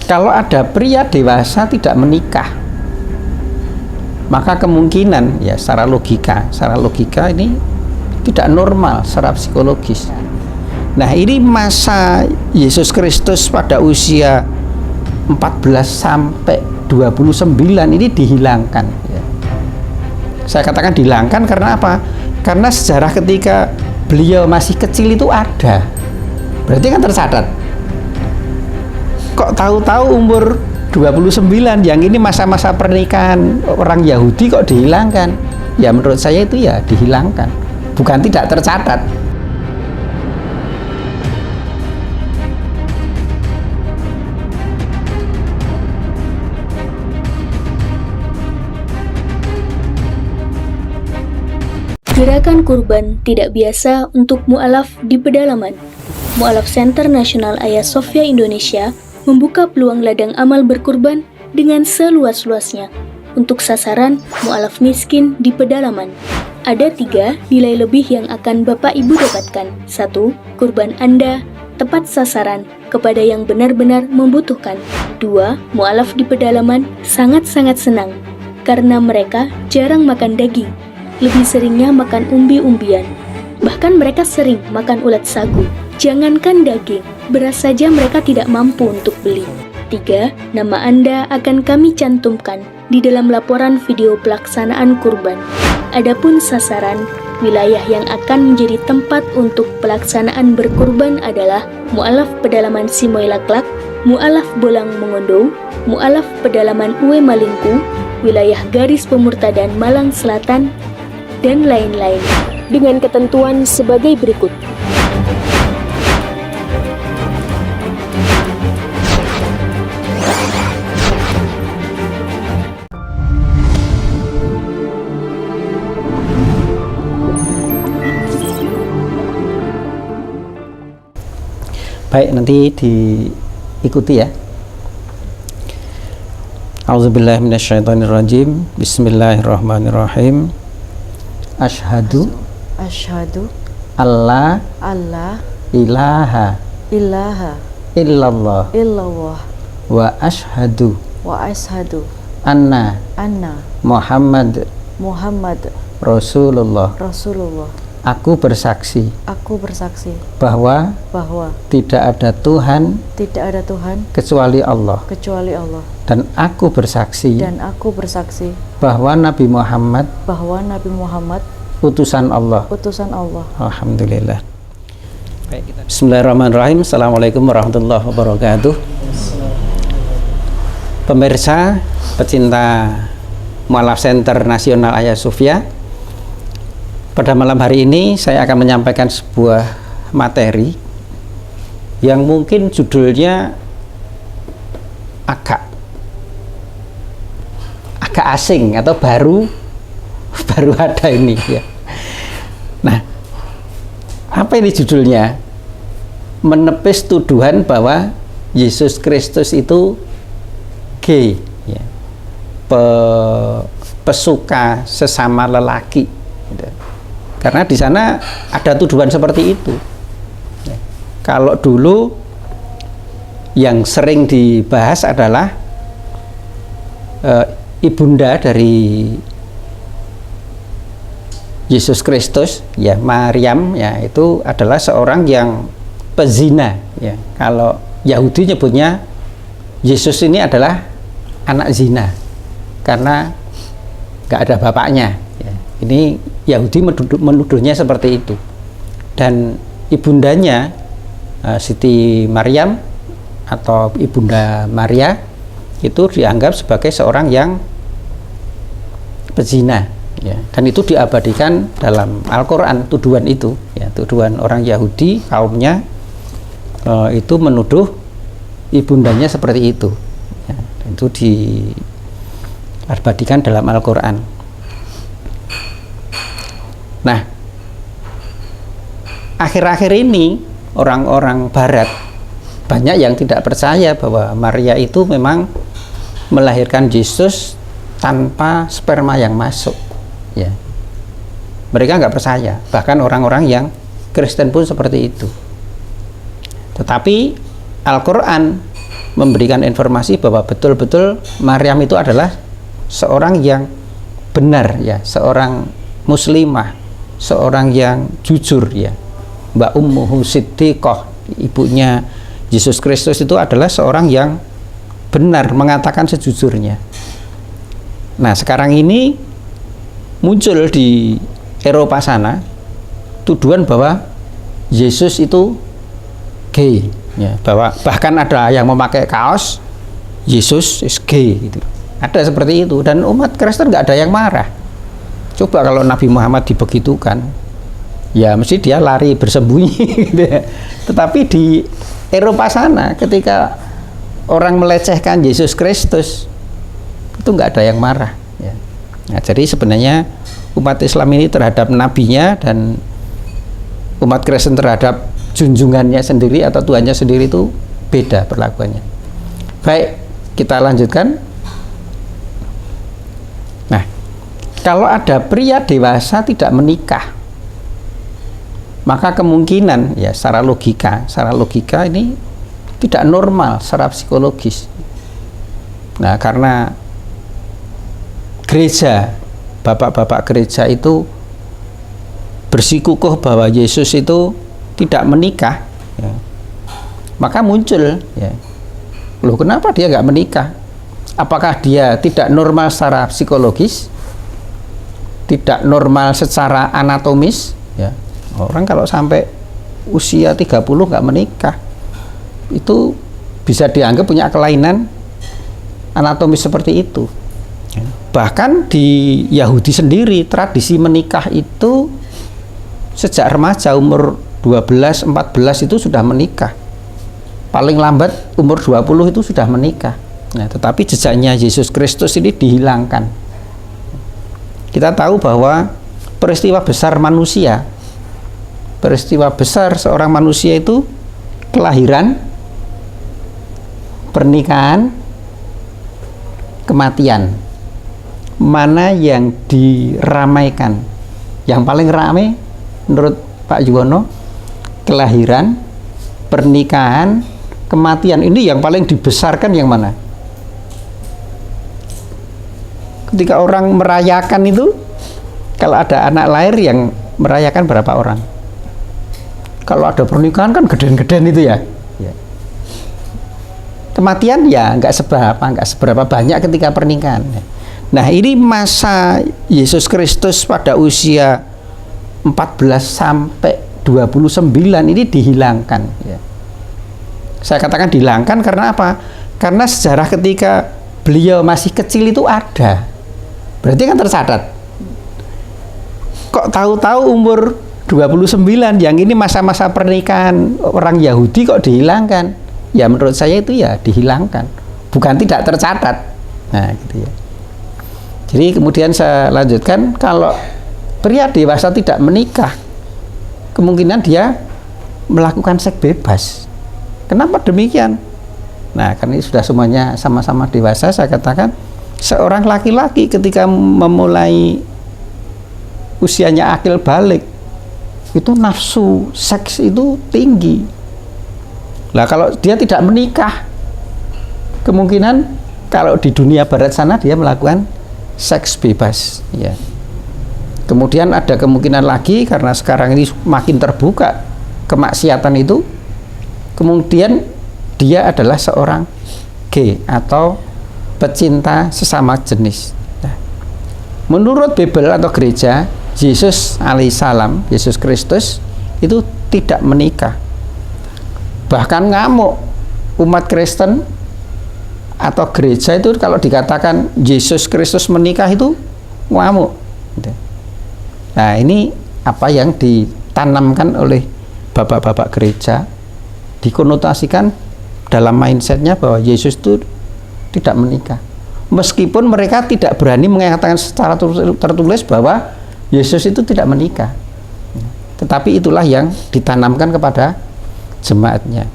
Kalau ada pria dewasa tidak menikah, maka kemungkinan ya secara logika ini tidak normal secara psikologis. Nah, ini masa Yesus Kristus pada usia 14 sampai 29 ini dihilangkan ya. Saya katakan dihilangkan karena apa? Karena sejarah ketika beliau masih kecil itu ada. Berarti kan tercatat. Kok tahu-tahu umur 29 yang ini masa-masa pernikahan orang Yahudi kok dihilangkan? Ya menurut saya itu ya dihilangkan, bukan tidak tercatat. Gerakan kurban tidak biasa untuk mu'alaf di pedalaman. Mu'alaf Center Nasional Hagia Sophia Indonesia membuka peluang ladang amal berkurban dengan seluas-luasnya untuk sasaran mu'alaf miskin di pedalaman. Ada 3 nilai lebih yang akan Bapak Ibu dapatkan. 1. Kurban Anda tepat sasaran kepada yang benar-benar membutuhkan. 2. Mu'alaf di pedalaman sangat-sangat senang karena mereka jarang makan daging, lebih seringnya makan umbi-umbian. Bahkan mereka sering makan ulat sagu. Jangankan daging, beras saja mereka tidak mampu untuk beli. 3. Nama Anda akan kami cantumkan di dalam laporan video pelaksanaan kurban. Adapun sasaran, wilayah yang akan menjadi tempat untuk pelaksanaan berkurban adalah Mu'alaf Pedalaman Simoylaklak, Mu'alaf Bolang Mongondo, Mu'alaf Pedalaman Uwe Malingku, wilayah garis pemurtadan Malang Selatan, dan lain-lain, dengan ketentuan sebagai berikut. Baik, nanti diikuti ya. A'udzubillahi minasyaitonirrajim. Bismillahirrahmanirrahim. Asyhadu alla ilaha illallah wa asyhadu anna Muhammad Rasulullah. Aku bersaksi bahwa tidak ada Tuhan kecuali Allah. Dan aku bersaksi bahwa Nabi Muhammad utusan Allah. Alhamdulillah. Bismillahirrahmanirrahim. Assalamualaikum warahmatullahi wabarakatuh. Pemirsa, pecinta Mu'alaf Center Nasional Hagia Sophia, pada malam hari ini saya akan menyampaikan sebuah materi yang mungkin judulnya agak asing atau baru ada ini ya. Nah, apa ini judulnya? Menepis tuduhan bahwa Yesus Kristus itu gay ya. Pesuka sesama lelaki gitu. Karena di sana ada tuduhan seperti itu. Kalau dulu yang sering dibahas adalah ibunda dari Yesus Kristus, ya Maryam, ya itu adalah seorang yang pezina. Ya, kalau Yahudi nyebutnya Yesus ini adalah anak zina karena nggak ada bapaknya. Ya, ini Yahudi menuduhnya seperti itu. Dan ibundanya Siti Maryam atau ibunda Maria itu dianggap sebagai seorang yang pezina ya. Dan itu diabadikan dalam Al-Quran, tuduhan itu ya, tuduhan orang Yahudi kaumnya itu menuduh ibundanya seperti itu ya. Dan itu diabadikan dalam Al-Quran. Nah, akhir-akhir ini orang-orang Barat banyak yang tidak percaya bahwa Maria itu memang melahirkan Yesus tanpa sperma yang masuk ya. Mereka nggak percaya, bahkan orang-orang yang Kristen pun seperti itu. Tetapi Al-Quran memberikan informasi bahwa betul-betul Maryam itu adalah seorang yang benar, ya, seorang muslimah, seorang yang jujur, ya. Mbak Ummuhu Siddiqah, ibunya Yesus Kristus, itu adalah seorang yang benar, mengatakan sejujurnya. Nah, sekarang ini muncul di Eropa sana tuduhan bahwa Yesus itu gay, ya, bahwa bahkan ada yang memakai kaos Yesus is gay gitu. Ada seperti itu, dan umat Kristen nggak ada yang marah. Coba kalau Nabi Muhammad dibegitukan, ya mesti dia lari bersembunyi gitu ya. Tetapi di Eropa sana ketika orang melecehkan Yesus Kristus, itu nggak ada yang marah, ya. Nah, jadi sebenarnya umat Islam ini terhadap nabinya dan umat Kristen terhadap junjungannya sendiri atau Tuhannya sendiri itu beda perlakuannya. Baik, kita lanjutkan. Nah, kalau ada pria dewasa tidak menikah, maka kemungkinan, ya, secara logika ini tidak normal secara psikologis. Nah, karena gereja, bapak-bapak gereja itu bersikukuh bahwa Yesus itu tidak menikah, ya, maka muncul, ya, loh, kenapa dia nggak menikah? Apakah dia tidak normal secara psikologis, tidak normal secara anatomis, ya? Orang kalau sampai usia 30 nggak menikah, itu bisa dianggap punya kelainan anatomis seperti itu. Bahkan di Yahudi sendiri, tradisi menikah itu sejak remaja, umur 12-14 itu sudah menikah. Paling lambat umur 20 itu sudah menikah. Nah, tetapi jejaknya Yesus Kristus ini dihilangkan. Kita tahu bahwa peristiwa besar manusia, peristiwa besar seorang manusia itu kelahiran, pernikahan, kematian. Mana yang diramaikan? Yang paling ramai menurut Pak Yuwono, kelahiran, pernikahan, kematian. Ini yang paling dibesarkan yang mana? Ketika orang merayakan itu, kalau ada anak lahir yang merayakan berapa orang? Kalau ada pernikahan kan geden-geden itu, ya. Kematian ya nggak seberapa banyak ketika pernikahan. Nah, ini masa Yesus Kristus pada usia 14 sampai 29 ini dihilangkan, ya. Saya katakan dihilangkan karena apa? Karena sejarah ketika beliau masih kecil itu ada. Berarti kan tercatat. Kok tahu-tahu umur 29, yang ini masa-masa pernikahan orang Yahudi kok dihilangkan? Ya menurut saya itu ya dihilangkan, bukan tidak tercatat. Nah, gitu ya. Jadi kemudian saya lanjutkan, kalau pria dewasa tidak menikah, kemungkinan dia melakukan seks bebas. Kenapa demikian? Nah, karena ini sudah semuanya sama-sama dewasa, saya katakan seorang laki-laki ketika memulai usianya akil balik, itu nafsu seks itu tinggi. Nah, kalau dia tidak menikah, kemungkinan kalau di dunia barat sana dia melakukan seks bebas, ya. Kemudian ada kemungkinan lagi, karena sekarang ini makin terbuka kemaksiatan itu, kemudian dia adalah seorang gay atau pecinta sesama jenis. Nah, menurut Bible atau gereja, Yesus alaihissalam, Yesus Kristus itu tidak menikah. Bahkan ngamuk umat Kristen atau gereja itu kalau dikatakan Yesus Kristus menikah itu ngamuk. Nah, ini apa yang ditanamkan oleh bapak-bapak gereja, dikonotasikan dalam mindsetnya bahwa Yesus itu tidak menikah. Meskipun mereka tidak berani mengatakan secara tertulis bahwa Yesus itu tidak menikah, tetapi itulah yang ditanamkan kepada jemaatnya.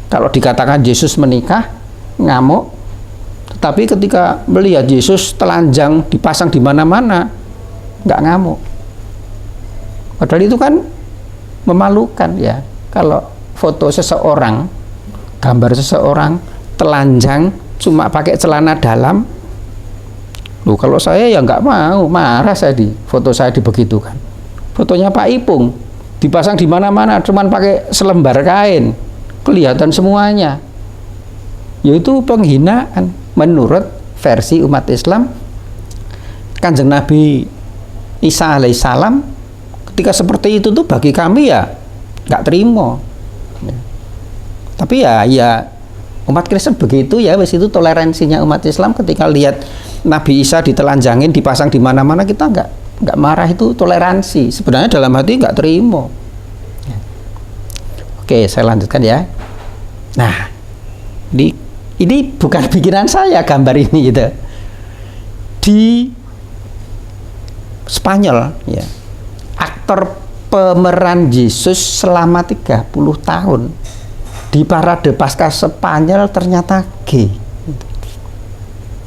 Kalau dikatakan Yesus menikah, ngamuk. Tetapi ketika melihat Yesus telanjang dipasang di mana-mana, nggak ngamuk. Padahal itu kan memalukan, ya. Kalau foto seseorang gambar seseorang telanjang cuma pakai celana dalam. Loh, kalau saya ya nggak mau, marah saya di foto saya dibegitukan. Fotonya Pak Ipung dipasang di mana-mana, cuman pakai selembar kain, kelihatan semuanya. Yaitu penghinaan menurut versi umat Islam. Kanjeng Nabi Isa alaihissalam ketika seperti itu tuh bagi kami ya nggak terima. Tapi ya umat Kristen begitu ya, wis itu toleransinya umat Islam. Ketika lihat Nabi Isa ditelanjangin, dipasang di mana-mana, kita nggak marah, itu toleransi. Sebenarnya dalam hati nggak terima. Oke, saya lanjutkan ya. Nah, ini bukan bikinan saya gambar ini gitu. Di Spanyol ya, aktor pemeran Yesus selama 30 tahun di parade Paskah Spanyol ternyata gay.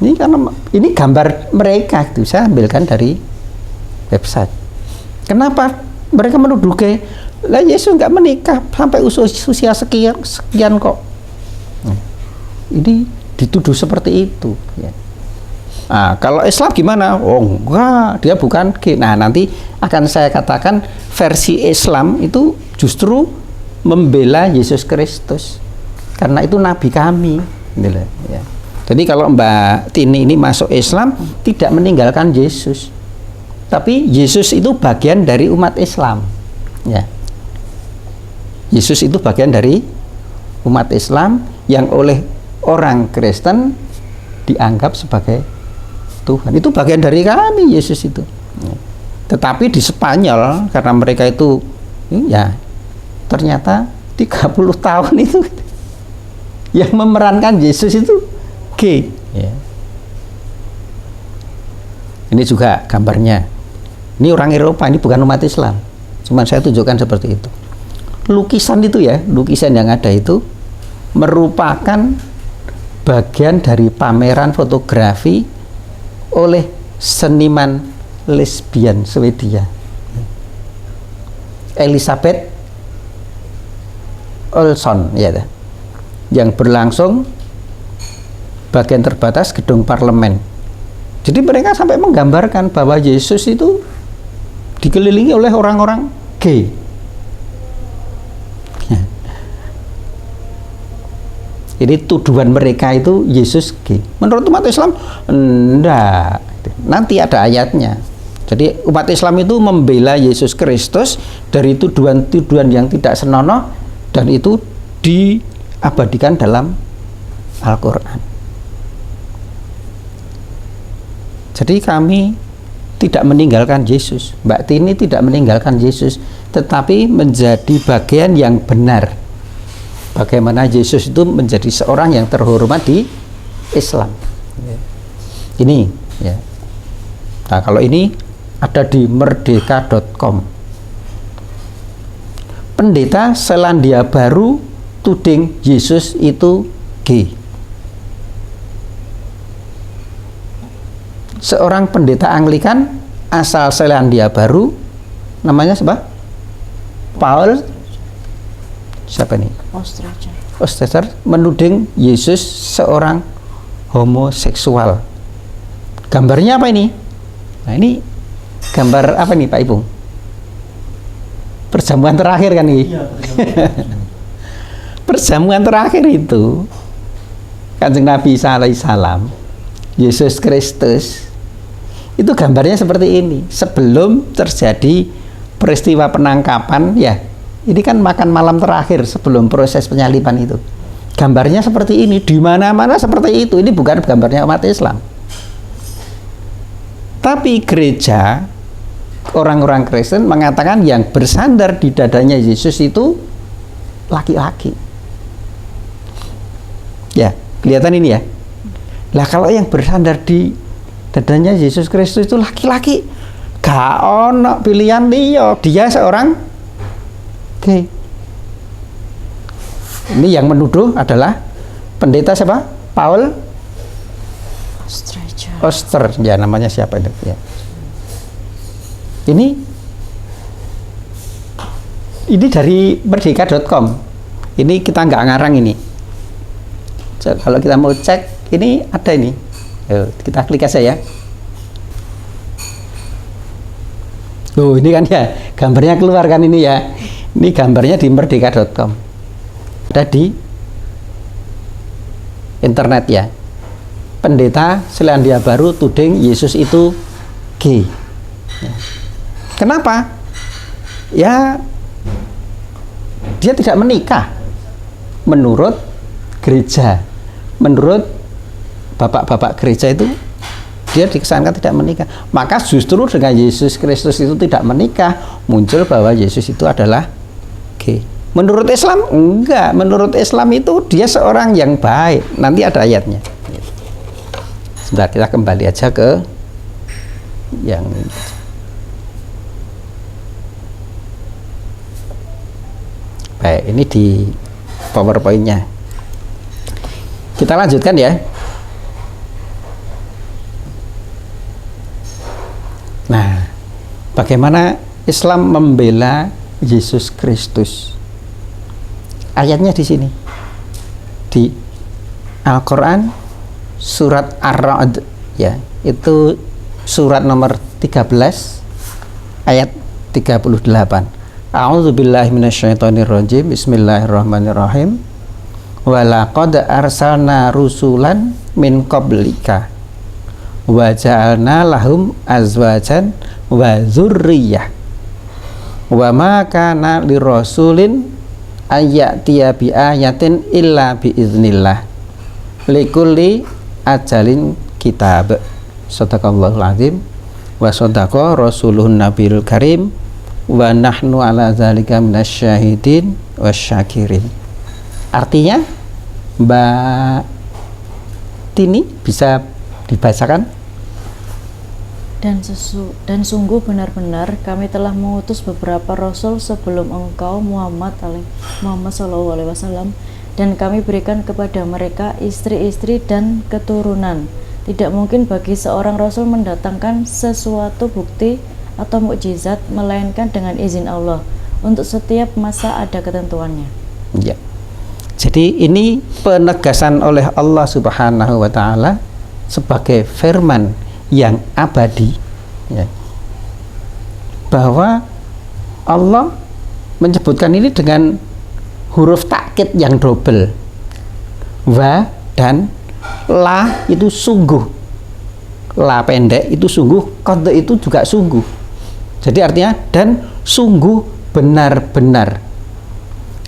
Ini karena ini gambar mereka itu saya ambilkan dari website. Kenapa mereka menuduh gay? Lah Yesus nggak menikah sampai usia sekian kok. Ini dituduh seperti itu ya. Nah, kalau Islam gimana? Oh enggak, dia bukan gay. Nah, nanti akan saya katakan versi Islam itu justru membela Yesus Kristus karena itu nabi kami gitu ya. Jadi kalau Mbak Tini ini masuk Islam tidak meninggalkan Yesus, tapi Yesus itu bagian dari umat Islam ya. Yesus itu bagian dari umat Islam yang oleh orang Kristen dianggap sebagai Tuhan. Itu bagian dari kami Yesus itu. Tetapi di Spanyol karena mereka itu ya ternyata 30 tahun itu yang memerankan Yesus itu gay ya. Ini juga gambarnya. Ini orang Eropa, ini bukan umat Islam. Cuman saya tunjukkan seperti itu. Lukisan itu ya, lukisan yang ada itu merupakan bagian dari pameran fotografi oleh seniman lesbian Swedia Elisabeth Olsson ya, yang berlangsung bagian terbatas gedung parlemen. Jadi mereka sampai menggambarkan bahwa Yesus itu dikelilingi oleh orang-orang gay. Ini tuduhan mereka itu Yesus gay. Menurut umat Islam enggak. Nanti ada ayatnya. Jadi umat Islam itu membela Yesus Kristus dari tuduhan-tuduhan yang tidak senonoh, dan itu diabadikan dalam Al-Quran. Jadi kami tidak meninggalkan Yesus. Mbak Tini tidak meninggalkan Yesus, tetapi menjadi bagian yang benar. Bagaimana Yesus itu menjadi seorang yang terhormat di Islam. Ini ya. Nah, kalau ini ada di merdeka.com. Pendeta Selandia Baru tuding Yesus itu gay. Seorang pendeta Anglikan asal Selandia Baru, namanya siapa? Paul siapa nih? Ostracher menuding Yesus seorang homoseksual. Gambarnya apa ini? Nah, ini gambar apa nih Pak Ipung? Perjamuan terakhir kan ini? Iya, perjamuan terakhir itu Kanjeng Nabi Isa alaihissalam, Yesus Kristus itu gambarnya seperti ini. Sebelum terjadi peristiwa penangkapan ya, ini kan makan malam terakhir sebelum proses penyaliban itu. Gambarnya seperti ini, di mana-mana seperti itu. Ini bukan gambarnya umat Islam. Tapi gereja, orang-orang Kristen mengatakan yang bersandar di dadanya Yesus itu laki-laki. Ya, kelihatan ini ya. Lah kalau yang bersandar di dadanya Yesus Kristus itu laki-laki, gak ono pilihan dia seorang gay. Ini yang menuduh adalah pendeta siapa? Paul Oster, ya namanya siapa itu ya. Ini dari merdeka.com. Ini kita nggak ngarang ini. Kalau kita mau cek, ini ada ini. Kita klik aja ya. Ini kan ya, gambarnya keluar kan ini ya. Ini gambarnya di merdeka.com. Ada di internet ya. Pendeta Selandia Baru tuding Yesus itu gay. Kenapa? Ya, dia tidak menikah menurut gereja. Menurut bapak-bapak gereja itu dia dikesankan tidak menikah. Maka justru dengan Yesus Kristus itu tidak menikah, muncul bahwa Yesus itu adalah gay. Menurut Islam enggak. Menurut Islam itu dia seorang yang baik. Nanti ada ayatnya. Sebentar, kita kembali aja ke yang baik. Ini di PowerPoint-nya. Kita lanjutkan ya. Nah, bagaimana Islam membela Yesus Kristus? Ayatnya di sini. Di Al-Qur'an surat Ar-Ra'd ya, itu surat nomor 13 ayat 38. A'udzubillahi minasyaitonirrajim. Bismillahirrahmanirrahim. Wa laqad arsalna rusulan min qablika wa ja'alna lahum azwajan wa dzurriyyah wa ma kana lirasulin ayyatiya bi ayatin illa bi iznillah likulli ajalin kitab. Shadaqallahul azim wa shadaqa rasuluhun nabiyul karim wa nahnu ala zalika minasyahidin wasyakirin. Artinya, Mbak Tini bisa dibacakan? Dan sungguh benar-benar kami telah mengutus beberapa rasul sebelum engkau Muhammad SAW, dan kami berikan kepada mereka istri-istri dan keturunan. Tidak mungkin bagi seorang rasul mendatangkan sesuatu bukti atau mukjizat melainkan dengan izin Allah. Untuk setiap masa ada ketentuannya. Ya. Jadi ini penegasan oleh Allah Subhanahu wa taala sebagai firman yang abadi ya, bahwa Allah menyebutkan ini dengan huruf takkid yang double. Wa dan la itu sungguh. La pendek itu sungguh, qad itu juga sungguh. Jadi artinya dan sungguh benar-benar.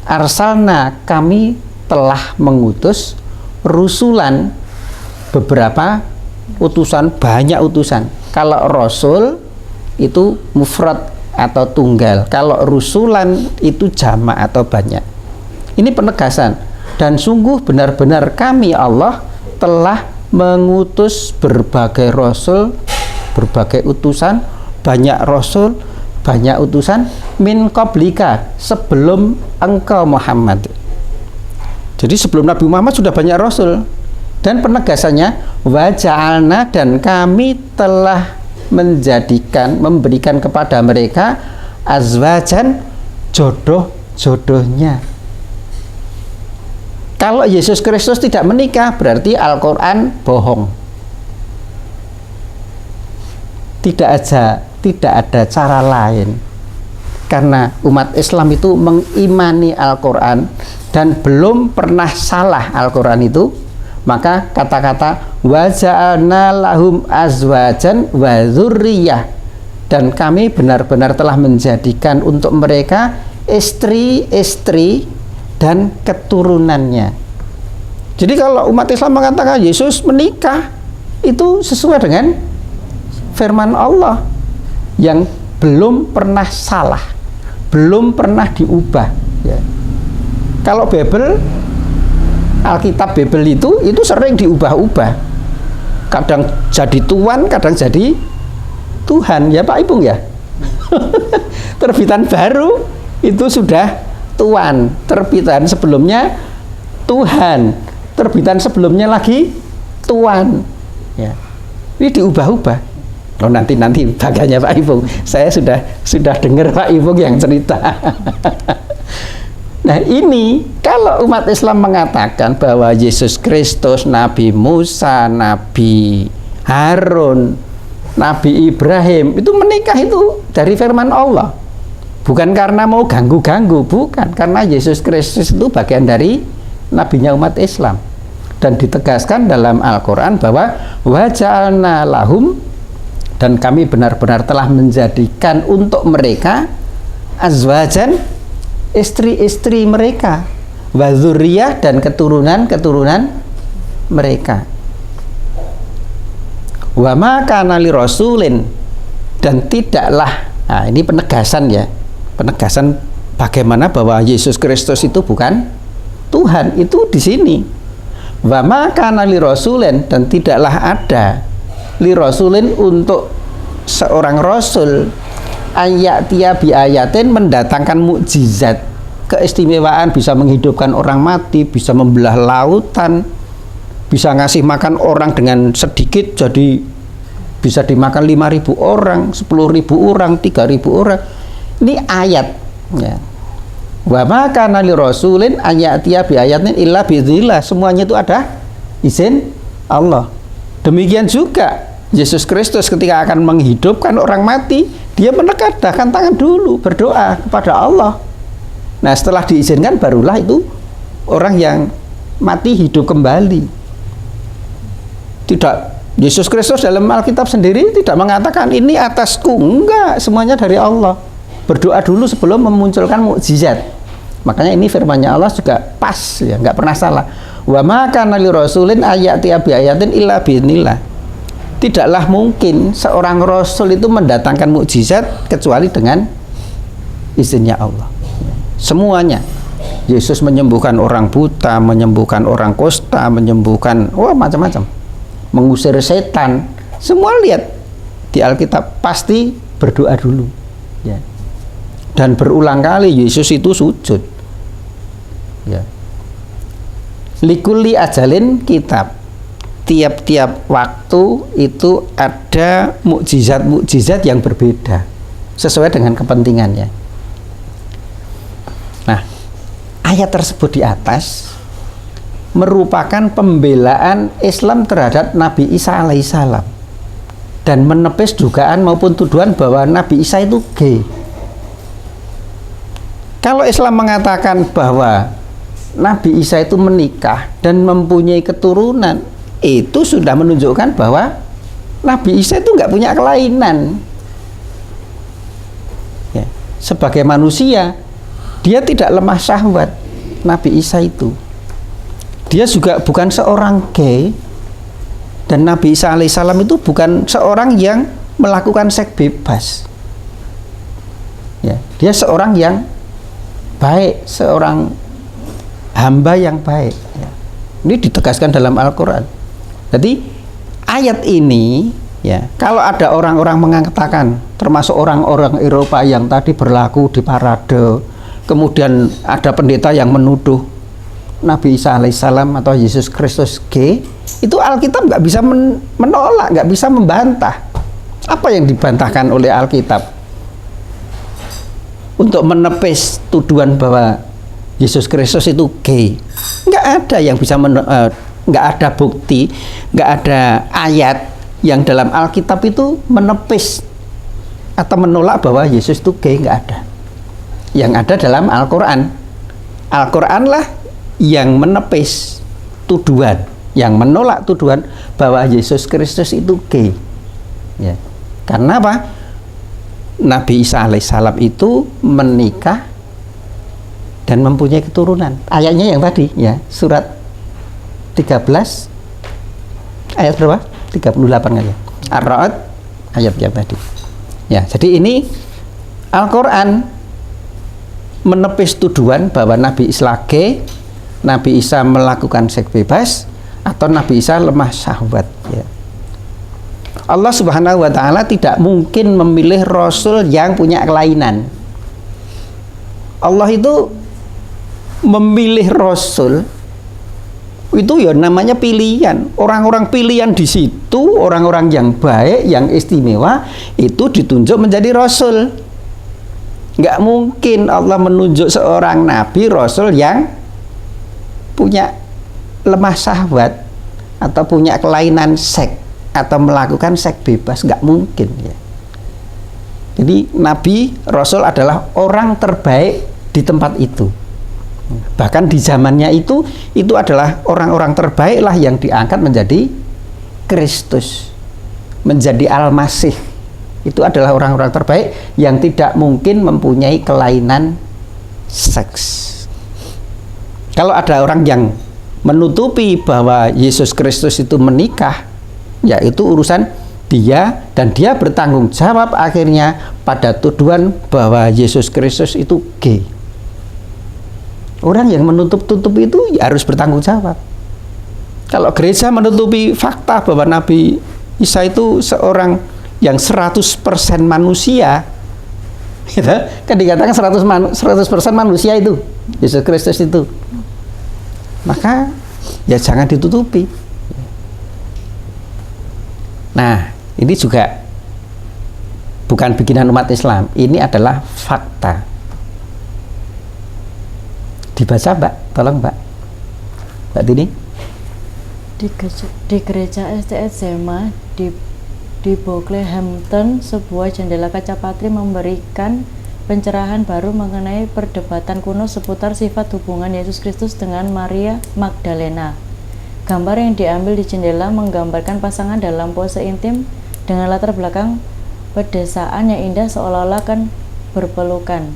Arsalna, kami telah mengutus rusulan, beberapa utusan, banyak utusan. Kalau rasul itu mufrad atau tunggal, kalau rusulan itu jamak atau banyak. Ini penegasan. Dan sungguh benar-benar kami Allah telah mengutus berbagai rasul, berbagai utusan, banyak rasul, banyak utusan min qablika, sebelum engkau Muhammad. Jadi sebelum Nabi Muhammad sudah banyak rasul. Dan penegasannya wa ja'alna, dan kami telah menjadikan, memberikan kepada mereka azwajan, jodoh-jodohnya. Kalau Yesus Kristus tidak menikah, berarti Al-Quran bohong. Tidak ada cara lain. Karena umat Islam itu mengimani Al-Quran dan belum pernah salah Al-Quran itu, maka kata-kata wa ja'alna lahum azwajan wa dzurriyyah, dan kami benar-benar telah menjadikan untuk mereka istri-istri dan keturunannya. Jadi kalau umat Islam mengatakan Yesus menikah, itu sesuai dengan firman Allah yang belum pernah salah, belum pernah diubah ya. Kalau Bible, Alkitab Bible itu sering diubah-ubah, kadang jadi Tuhan, kadang jadi Tuhan ya Pak Ipung ya. Terbitan baru itu sudah Tuhan, terbitan sebelumnya Tuhan, terbitan sebelumnya lagi Tuhan ya. Ini diubah-ubah. Oh, nanti baganya Pak Ipung. Saya sudah dengar Pak Ipung yang cerita. Nah ini kalau umat Islam mengatakan bahwa Yesus Kristus, Nabi Musa, Nabi Harun, Nabi Ibrahim itu menikah itu dari firman Allah, bukan karena mau ganggu-ganggu, bukan, karena Yesus Kristus itu bagian dari nabinya umat Islam. Dan ditegaskan dalam Al-Quran bahwa wa ja'alna lahum, dan kami benar-benar telah menjadikan untuk mereka azwajan, istri-istri mereka, wa dzurriyyah, dan keturunan-keturunan mereka. Wa ma kana li rasulin, dan tidaklah, nah ini penegasan ya, penegasan bagaimana bahwa Yesus Kristus itu bukan Tuhan, itu di sini. Wa ma kana li rasulin, dan tidaklah ada li rasulin untuk seorang rasul ayatia bi ayatin, mendatangkan mukjizat, keistimewaan, bisa menghidupkan orang mati, bisa membelah lautan, bisa ngasih makan orang dengan sedikit jadi bisa dimakan 5.000 orang, 10.000 orang, 3.000 orang. Ini ayat ya. Wa ma kana li rasulin ayatia bi ayatin illa bi idznillah, semuanya itu ada izin Allah. Demikian juga Yesus Kristus ketika akan menghidupkan orang mati, dia menekadahkan tangan dulu, berdoa kepada Allah. Nah setelah diizinkan barulah itu orang yang mati hidup kembali. Tidak, Yesus Kristus dalam Alkitab sendiri tidak mengatakan ini atasku, enggak, semuanya dari Allah. Berdoa dulu sebelum memunculkan mukjizat. Makanya ini firman-Nya Allah juga pas ya, enggak pernah salah. Wa ma kana li rasulin ayati bi ayatin illa bi'idznillah. Tidaklah mungkin seorang rasul itu mendatangkan mukjizat kecuali dengan izinnya Allah. Semuanya. Yesus menyembuhkan orang buta, menyembuhkan orang kusta, menyembuhkan macam-macam. Mengusir setan. Semua lihat di Alkitab pasti berdoa dulu. Ya. Dan berulang kali Yesus itu sujud. Ya. Likulli ajalin kitab. Tiap-tiap waktu itu ada mukjizat-mukjizat yang berbeda sesuai dengan kepentingannya. Nah, ayat tersebut di atas merupakan pembelaan Islam terhadap Nabi Isa alaihissalam dan menepis dugaan maupun tuduhan bahwa Nabi Isa itu gay. Kalau Islam mengatakan bahwa Nabi Isa itu menikah dan mempunyai keturunan, itu sudah menunjukkan bahwa Nabi Isa itu nggak punya kelainan ya. Sebagai manusia dia tidak lemah syahwat. Nabi Isa itu dia juga bukan seorang gay, dan Nabi Isa alaihissalam itu bukan seorang yang melakukan seks bebas ya. Dia seorang yang baik, seorang hamba yang baik ya. Ini ditegaskan dalam Al-Quran. Jadi ayat ini ya, kalau ada orang-orang mengatakan, termasuk orang-orang Eropa yang tadi berlaku di parade, kemudian ada pendeta yang menuduh Nabi Isa alaihissalam atau Yesus Kristus gay, itu Alkitab nggak bisa menolak, nggak bisa membantah. Apa yang dibantahkan oleh Alkitab untuk menepis tuduhan bahwa Yesus Kristus itu gay? Nggak ada yang bisa nggak ada bukti, nggak ada ayat yang dalam Alkitab itu menepis atau menolak bahwa Yesus itu gay, nggak ada. Yang ada dalam Al-Quran. Al-Quran lah yang menepis tuduhan, yang menolak tuduhan bahwa Yesus Kristus itu gay ya. Karena apa? Nabi Isa alaihissalam itu menikah dan mempunyai keturunan. Ayatnya yang tadi ya, surat 13 ayat berapa? 38 kali. Ar-Ra'd ayat yang tadi. Ya, jadi ini Al-Qur'an menepis tuduhan bahwa Nabi Isa gay, Nabi Isa melakukan seks bebas, atau Nabi Isa lemah syahwat ya. Allah Subhanahu wa taala tidak mungkin memilih rasul yang punya kelainan. Allah itu memilih rasul itu ya namanya pilihan. Orang-orang pilihan di situ, orang-orang yang baik, yang istimewa, itu ditunjuk menjadi rasul. Nggak mungkin Allah menunjuk seorang nabi rasul yang punya lemah syahwat atau punya kelainan seks atau melakukan seks bebas, nggak mungkin ya. Jadi nabi rasul adalah orang terbaik di tempat itu. Bahkan di zamannya itu adalah orang-orang terbaik lah yang diangkat menjadi Kristus, menjadi Al-Masih. Itu adalah orang-orang terbaik yang tidak mungkin mempunyai kelainan seks. Kalau ada orang yang menutupi bahwa Yesus Kristus itu menikah, ya itu urusan dia, dan dia bertanggung jawab akhirnya pada tuduhan bahwa Yesus Kristus itu gay. Orang yang menutup-tutupi itu ya harus bertanggung jawab. Kalau gereja menutupi fakta bahwa Nabi Isa itu seorang yang 100% manusia, gitu, kan dikatakan 100% manusia itu Yesus Kristus itu, maka ya jangan ditutupi. Nah, ini juga bukan bikinan umat Islam, ini adalah fakta. Dibaca Mbak, tolong Mbak Tini. Di gereja STS Zema di Bocklehampton, sebuah jendela kaca patri memberikan pencerahan baru mengenai perdebatan kuno seputar sifat hubungan Yesus Kristus dengan Maria Magdalena. Gambar yang diambil di jendela menggambarkan pasangan dalam pose intim dengan latar belakang pedesaan yang indah seolah-olah kan berpelukan.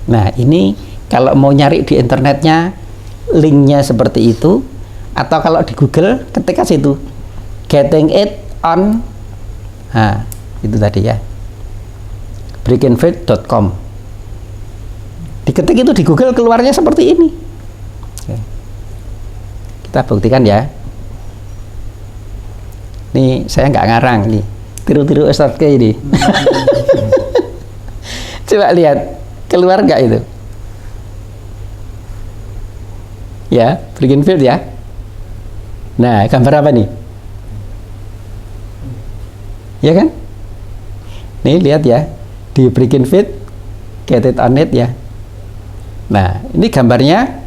Nah, ini kalau mau nyari di internetnya linknya seperti itu, atau kalau di Google ketika situ getting it on, nah itu tadi ya, breakingfaith.com, diketik itu di Google keluarnya seperti ini. Oke. Kita buktikan ya. Nih saya nggak ngarang nih, tiru-tiru Ustadz kayak ini. Coba lihat keluar nggak itu ya, Breakingfaith ya. Nah, gambar apa nih? Ya kan? Nih lihat ya, di Breakingfaith, Get It On It ya. Nah, ini gambarnya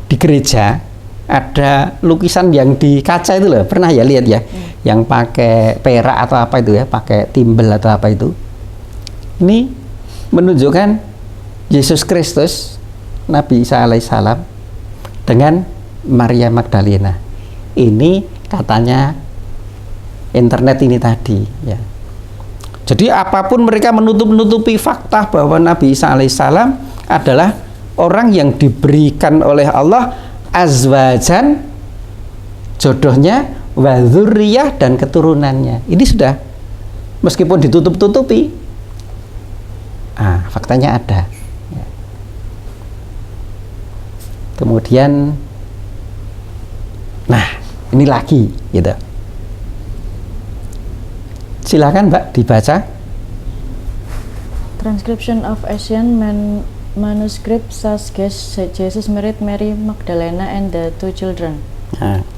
di gereja, ada lukisan yang di kaca itu loh, pernah ya lihat ya, yang pakai perak atau apa itu ya, pakai timbel atau apa itu. Ini menunjukkan Yesus Kristus, Nabi Isa alaihissalam dengan Maria Magdalena. Ini katanya internet ini tadi ya. Jadi apapun mereka menutup-nutupi fakta bahwa Nabi Isa alaihissalam adalah orang yang diberikan oleh Allah azwajan, jodohnya, wa dzurriyyah, dan keturunannya. Ini sudah, meskipun ditutup-tutupi, faktanya ada. Kemudian, nah ini lagi gitu. Silakan Mbak dibaca. Transcription of Asian manuscript suggests Jesus married Mary Magdalena and the two children.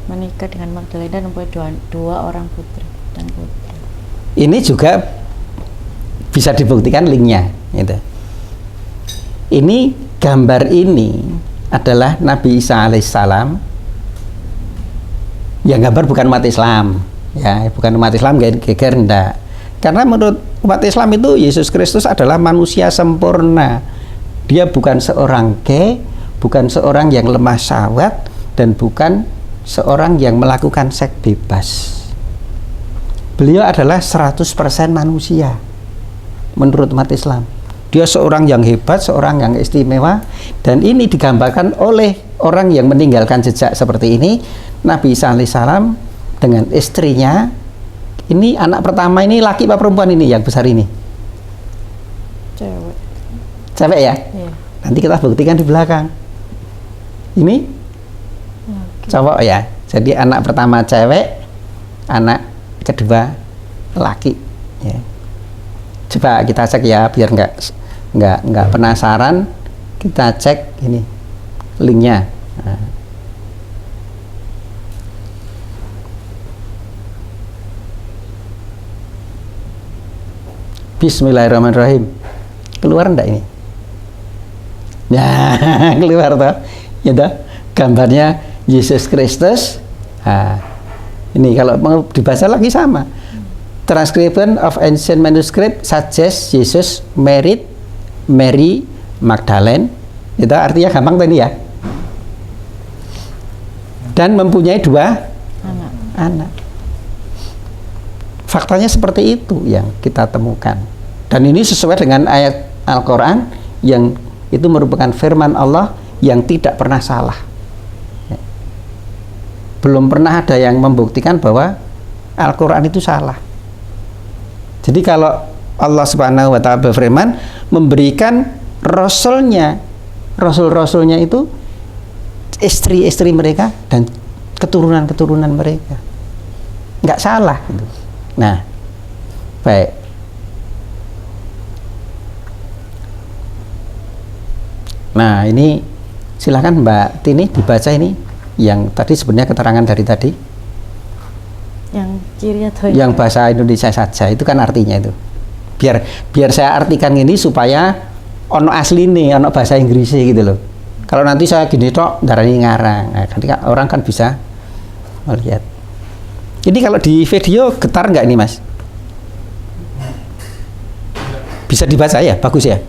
Menikah dengan Magdalena dan mempunyai dua orang putri dan putri. Ini juga bisa dibuktikan linknya gitu. Ini gambar ini adalah Nabi Isa alaihissalam. Yang gambar bukan umat Islam ya, bukan umat Islam geger enggak. Karena menurut umat Islam itu Yesus Kristus adalah manusia sempurna. Dia bukan seorang gay, bukan seorang yang lemah syahwat, dan bukan seorang yang melakukan seks bebas. Beliau adalah 100% manusia menurut umat Islam. Dia seorang yang hebat, seorang yang istimewa, dan ini digambarkan oleh orang yang meninggalkan jejak seperti ini. Nabi Isa alaihissalam dengan istrinya, ini anak pertama ini laki apa perempuan ini yang besar ini? Cewek. Cewek ya? Iya. Nanti kita buktikan di belakang. Ini cowok ya. Jadi anak pertama cewek, anak kedua laki. Ya. Coba kita cek ya, biar nggak penasaran. Kita cek ini linknya. Nah. Bismillahirrahmanirrahim. Keluar enggak ini? Nah, keluar toh. Ya toh. Gambarnya Yesus Kristus. Nah, ini kalau mau dibaca lagi sama. Transcription of ancient manuscript suggests Jesus married Mary Magdalene. Itu artinya gampang tadi ya. Dan mempunyai 2 anak. Faktanya seperti itu yang kita temukan. Dan ini sesuai dengan ayat Al-Quran yang itu merupakan firman Allah yang tidak pernah salah. Belum pernah ada yang membuktikan bahwa Al-Quran itu salah. Jadi kalau Allah Subhanahu wa Ta'ala berfirman memberikan rasul-rasulnya itu istri-istri mereka dan keturunan-keturunan mereka, nggak salah gitu. Nah, baik. Nah, ini silakan Mbak Tini dibaca ini yang tadi sebenarnya keterangan dari tadi. Yang kiri atau yang bahasa Indonesia saja itu kan artinya itu. Biar saya artikan ini supaya ono asline, ono bahasa Inggrisnya gitu loh. Kalau nanti saya gini tok darani ngarang. Nah, nanti kan orang kan bisa melihat. Ini kalau di video getar nggak ini Mas? Bisa dibaca ya? Bagus ya?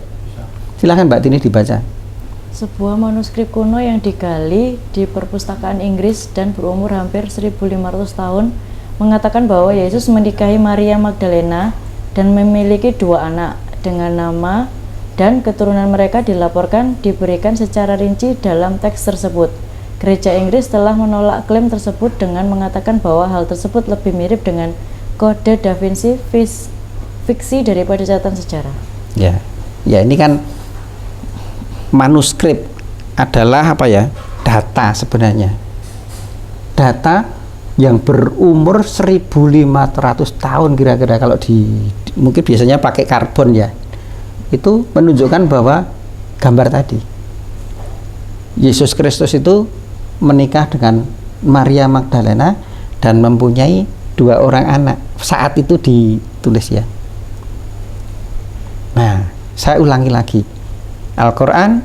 Silahkan Mbak Tini dibaca. Sebuah manuskrip kuno yang digali di perpustakaan Inggris dan berumur hampir 1500 tahun mengatakan bahwa Yesus menikahi Maria Magdalena dan memiliki 2 anak dengan nama dan keturunan mereka dilaporkan diberikan secara rinci dalam teks tersebut. Gereja Inggris telah menolak klaim tersebut dengan mengatakan bahwa hal tersebut lebih mirip dengan kode Da Vinci fiksi daripada catatan sejarah. Ya, ini kan manuskrip adalah apa ya? Data sebenarnya. Data yang berumur 1500 tahun kira-kira kalau mungkin biasanya pakai karbon ya. Itu menunjukkan bahwa gambar tadi Yesus Kristus itu menikah dengan Maria Magdalena dan mempunyai 2 orang anak. Saat itu ditulis ya. Nah, saya ulangi lagi. Al-Quran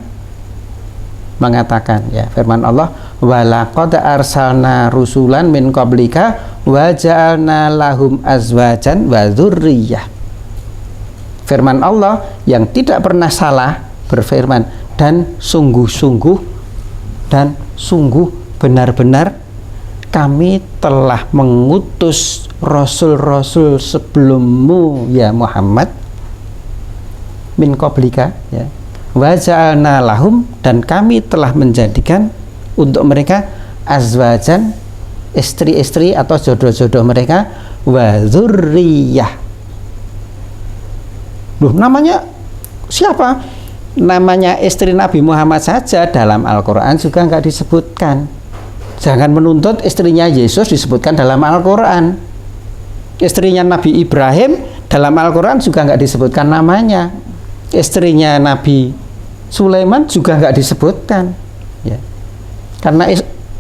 mengatakan ya, firman Allah, walaqad arsalna rusulan min qablika wa ja'alna lahum azwajan wa dzurriyyah. Firman Allah yang tidak pernah salah berfirman, dan sungguh-sungguh dan sungguh benar-benar kami telah mengutus rasul-rasul sebelummu ya Muhammad min qablika ya, wa ja'alna lahum, dan kami telah menjadikan untuk mereka azwajan, istri-istri atau jodoh-jodoh mereka, wa dzurriyyah. Loh, namanya siapa? Namanya istri Nabi Muhammad saja dalam Al-Quran juga nggak disebutkan. Jangan menuntut istrinya Yesus disebutkan dalam Al-Quran. Istrinya Nabi Ibrahim dalam Al-Quran juga nggak disebutkan namanya. Istrinya Nabi Sulaiman juga nggak disebutkan ya. Karena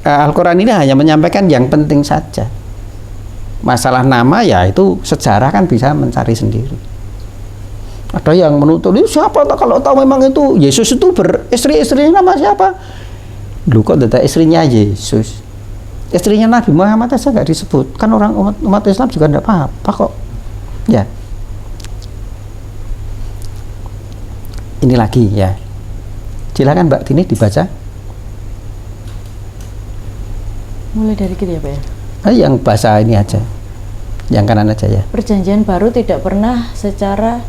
Al-Quran ini hanya menyampaikan yang penting saja. Masalah nama ya itu sejarah kan bisa mencari sendiri. Ada yang menuntut, siapa kalau tahu memang itu Yesus itu beristri-istrinya nama siapa? Lu kok data istrinya Yesus? Istrinya Nabi Muhammad saja nggak disebut. Kan orang umat Islam juga enggak apa-apa kok. Ya. Ini lagi ya. Silakan Mbak Tini dibaca. Mulai dari kita ya Pak ya? Yang bahasa ini aja. Yang kanan aja ya. Perjanjian baru tidak pernah secara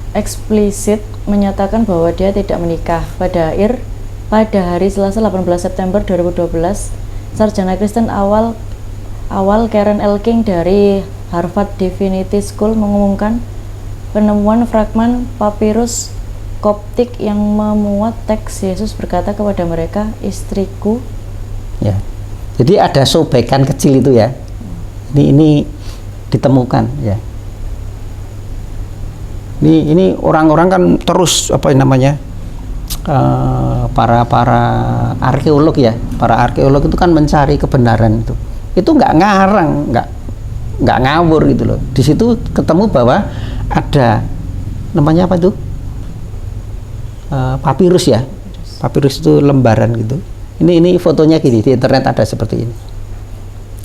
eksplisit menyatakan bahwa dia tidak menikah. Pada hari Selasa 18 September 2012, sarjana Kristen awal Karen L. King dari Harvard Divinity School mengumumkan penemuan fragmen papirus Koptik yang memuat teks Yesus berkata kepada mereka, istriku. Ya. Jadi ada sobekan kecil itu ya. Ini ditemukan ya. Ini orang-orang kan terus apa namanya para arkeolog ya, para arkeolog itu kan mencari kebenaran itu nggak ngarang, nggak ngawur gitu loh. Di situ ketemu bahwa ada namanya apa itu papirus ya. Papirus itu lembaran gitu. Ini fotonya gini, di internet ada seperti ini.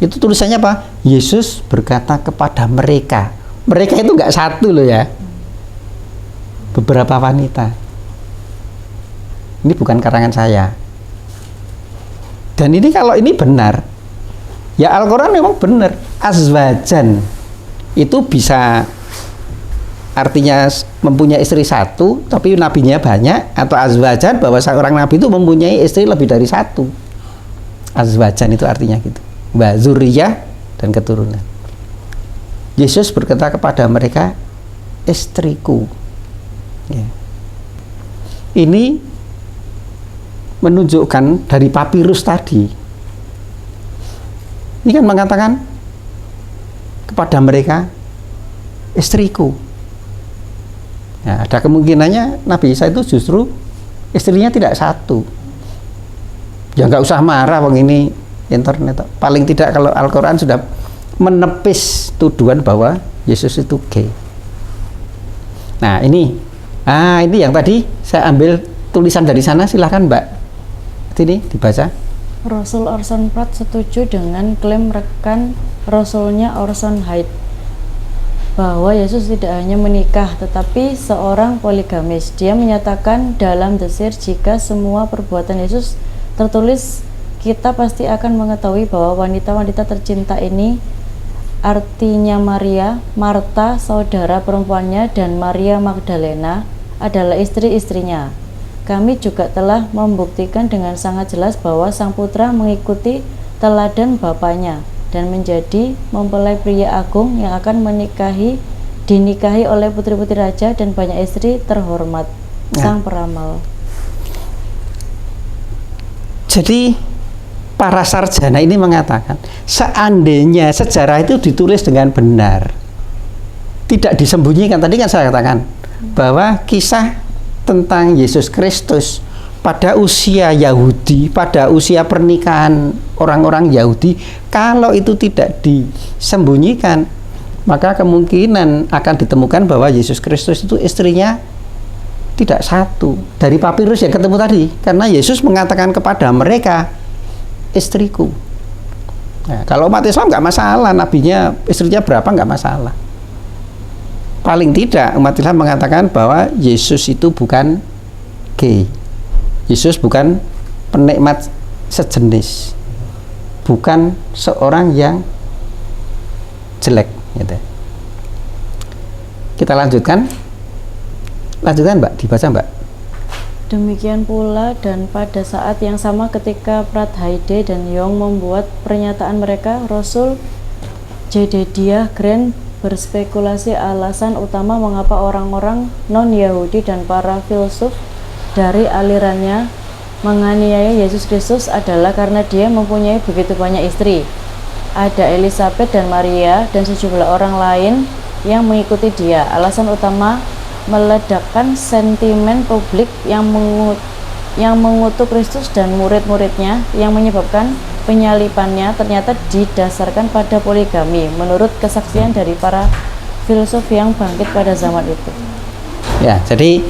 Itu tulisannya apa? Yesus berkata kepada mereka. Mereka itu nggak satu loh ya. Beberapa wanita. Ini bukan karangan saya. Dan ini kalau ini benar, ya Al-Quran memang benar. Azwajan itu bisa artinya mempunyai istri satu, tapi nabinya banyak, atau azwajan bahwa seorang nabi itu mempunyai istri lebih dari satu. Azwajan itu artinya gitu. Wa zuriyah dan keturunan. Yesus berkata kepada mereka, istriku. Ya. Ini menunjukkan dari papirus tadi. Ini kan mengatakan kepada mereka, istriku. Nah, ada kemungkinannya Nabi Isa itu justru istrinya tidak satu. Ya nggak usah marah, wong ini internet. Paling tidak kalau Al-Quran sudah menepis tuduhan bahwa Yesus itu gay. Nah ini yang tadi saya ambil tulisan dari sana, silahkan Mbak. Ini dibaca. Rasul Orson Pratt setuju dengan klaim rekan Rasulnya Orson Hyde bahwa Yesus tidak hanya menikah tetapi seorang poligamis. Dia menyatakan dalam The Seer, jika semua perbuatan Yesus tertulis, kita pasti akan mengetahui bahwa wanita-wanita tercinta ini, artinya Maria, Marta, saudara perempuannya, dan Maria Magdalena adalah istri-istrinya. Kami juga telah membuktikan dengan sangat jelas bahwa sang putra mengikuti teladan bapaknya dan menjadi mempelai pria agung yang akan dinikahi oleh putri-putri raja dan banyak istri terhormat, sang peramal. Jadi para sarjana ini mengatakan, seandainya sejarah itu ditulis dengan benar, tidak disembunyikan. Tadi kan saya katakan bahwa kisah tentang Yesus Kristus pada usia Yahudi, pada usia pernikahan orang-orang Yahudi, kalau itu tidak disembunyikan, maka kemungkinan akan ditemukan bahwa Yesus Kristus itu istrinya tidak satu. Dari papirus yang ketemu tadi, karena Yesus mengatakan kepada mereka, istriku. Nah, kalau umat Islam nggak masalah, nabinya istrinya berapa nggak masalah. Paling tidak umat Islam mengatakan bahwa Yesus itu bukan gay. Yesus bukan penikmat sejenis, bukan seorang yang jelek gitu. Kita lanjutkan Mbak, dibaca Mbak. Demikian pula dan pada saat yang sama ketika Pratt, Hyde dan Young membuat pernyataan mereka, Rasul Jedediah Grant berspekulasi alasan utama mengapa orang-orang non-Yahudi dan para filsuf dari alirannya menganiaya Yesus Kristus adalah karena dia mempunyai begitu banyak istri. Ada Elizabeth dan Maria dan sejumlah orang lain yang mengikuti dia. Alasan utama meledakkan sentimen publik yang mengutuk Kristus dan murid-muridnya yang menyebabkan penyalipannya ternyata didasarkan pada poligami menurut kesaksian dari para filsuf yang bangkit pada zaman itu. Ya, jadi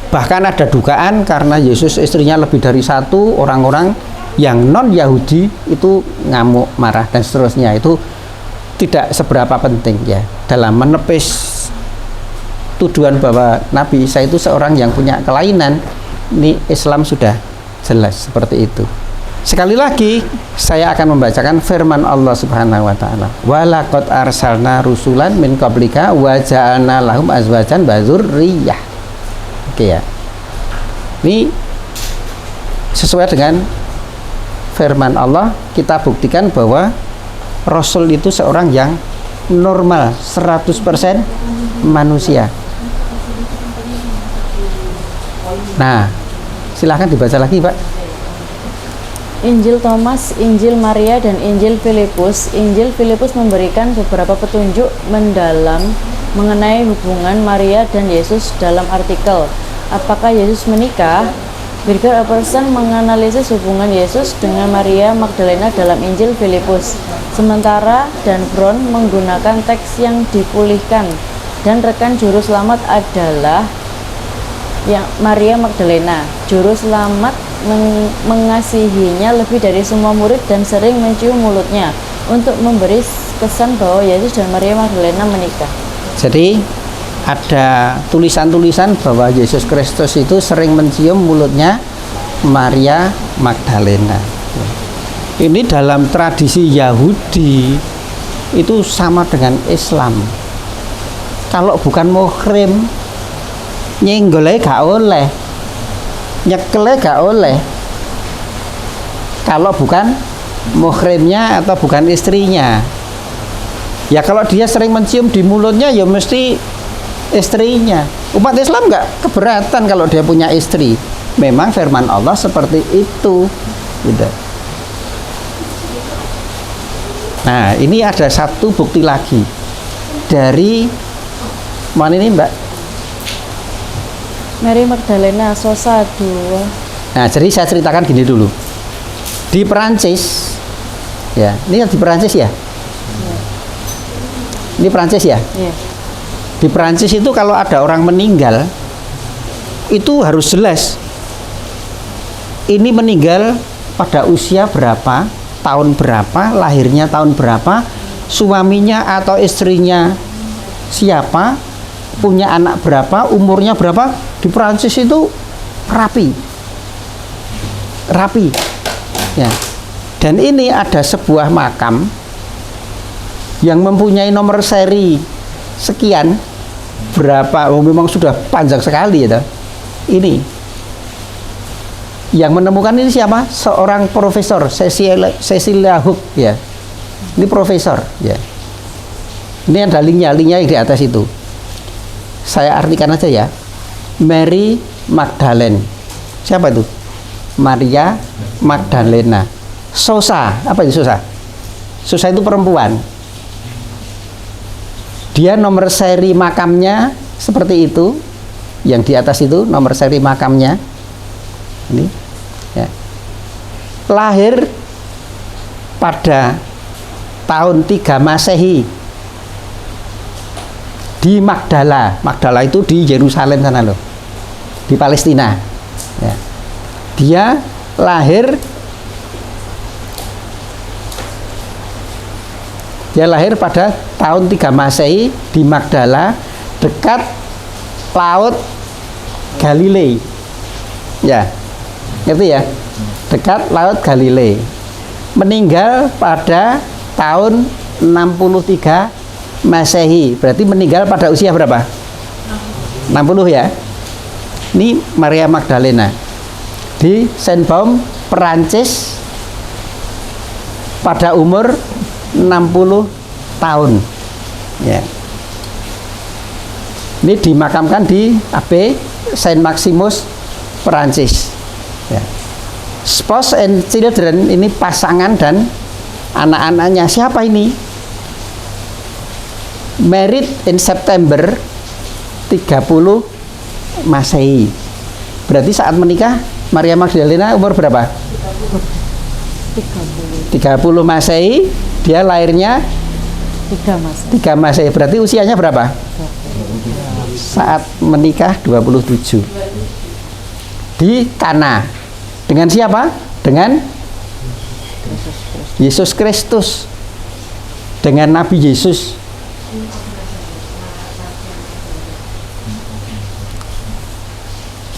bahkan ada dugaan karena Yesus istrinya lebih dari satu, orang-orang yang non-Yahudi itu ngamuk, marah dan seterusnya. Itu tidak seberapa penting ya dalam menepis tuduhan bahwa Nabi Isa itu seorang yang punya kelainan. Ini Islam sudah jelas seperti itu. Sekali lagi saya akan membacakan firman Allah Subhanahu wa taala. Wa laqad arsalna rusulan min qablika wa ja'alna lahum azwajan wa dzurriyyah. Oke ya. Ini sesuai dengan firman Allah, kita buktikan bahwa Rasul itu seorang yang normal, 100% manusia. Nah, silahkan dibaca lagi Pak. Injil Thomas, Injil Maria, dan Injil Filipus. Injil Filipus memberikan beberapa petunjuk mendalam mengenai hubungan Maria dan Yesus dalam artikel apakah Yesus menikah? Birger Apperson menganalisis hubungan Yesus dengan Maria Magdalena dalam Injil Filipus. Sementara Dan Brown menggunakan teks yang dipulihkan dan rekan juru selamat adalah yang Maria Magdalena, juru selamat, mengasihinya lebih dari semua murid dan sering mencium mulutnya untuk memberi kesan bahwa Yesus dan Maria Magdalena menikah. Jadi ada tulisan-tulisan bahwa Yesus Kristus itu sering mencium mulutnya Maria Magdalena. Ini dalam tradisi Yahudi itu sama dengan Islam. Kalau bukan muhrim, nyenggolnya gak oleh, nyekelnya gak oleh. Kalau bukan muhrimnya atau bukan istrinya. Ya kalau dia sering mencium di mulutnya ya mesti istrinya. Umat Islam nggak keberatan kalau dia punya istri. Memang firman Allah seperti itu. Gitu. Nah ini ada satu bukti lagi dari mana ini Mbak? Mary Magdalena Sosa 2. Nah jadi saya ceritakan gini dulu. Di Perancis, ya ini di Perancis ya? Ini Perancis ya? Yeah. Di Perancis itu kalau ada orang meninggal itu harus jelas ini meninggal pada usia berapa, tahun berapa, lahirnya tahun berapa, suaminya atau istrinya siapa, punya anak berapa, umurnya berapa. Di Perancis itu rapi ya. Dan ini ada sebuah makam yang mempunyai nomor seri sekian berapa, memang sudah panjang sekali ya. Ini yang menemukan ini siapa? Seorang profesor, Cecilia Hook ya. Ini profesor ya. Ini ada linknya di atas itu. Saya artikan aja ya. Mary Magdalene. Siapa itu? Maria Magdalena. Sosa, apa itu Sosa? Sosa itu perempuan. Dia nomor seri makamnya seperti itu. Yang di atas itu nomor seri makamnya. Ini ya. Lahir pada tahun 3 Masehi di Magdala. Magdala itu di Yerusalem sana loh, di Palestina ya. Dia lahir pada tahun 3 Masehi di Magdala, dekat laut Galilei ya, ngerti ya, dekat laut Galilei. Meninggal pada tahun 63 Masehi, berarti meninggal pada usia berapa? 60 ya. Ini Maria Magdalena di Saint-Baume, Perancis, pada umur 60 tahun ya. Ini dimakamkan di Abbey Saint Maximus, Perancis ya. Spouse and children, ini pasangan dan anak-anaknya. Siapa ini? Married in September 30 Masehi. Berarti saat menikah Maria Magdalena umur berapa? 30 Masehi. Dia lahirnya 3 Masehi. Berarti usianya berapa? Saat menikah 27. Di Kana. Dengan siapa? Dengan Yesus Kristus. Dengan Nabi Yesus.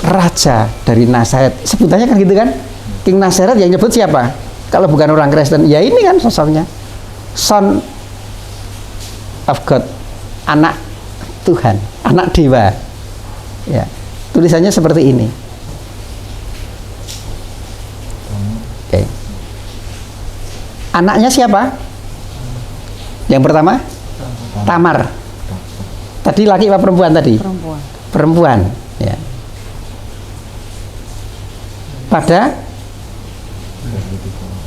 Raja dari Nazaret. Sebutannya kan gitu kan? King Nazaret, yang nyebut siapa? Kalau bukan orang Kristen, ya ini kan sosoknya. Son of God. Anak Tuhan, anak dewa. Ya. Tulisannya seperti ini. Oke. Anaknya siapa? Yang pertama? Tamar. Tadi laki apa perempuan tadi? Perempuan. Ya. Pada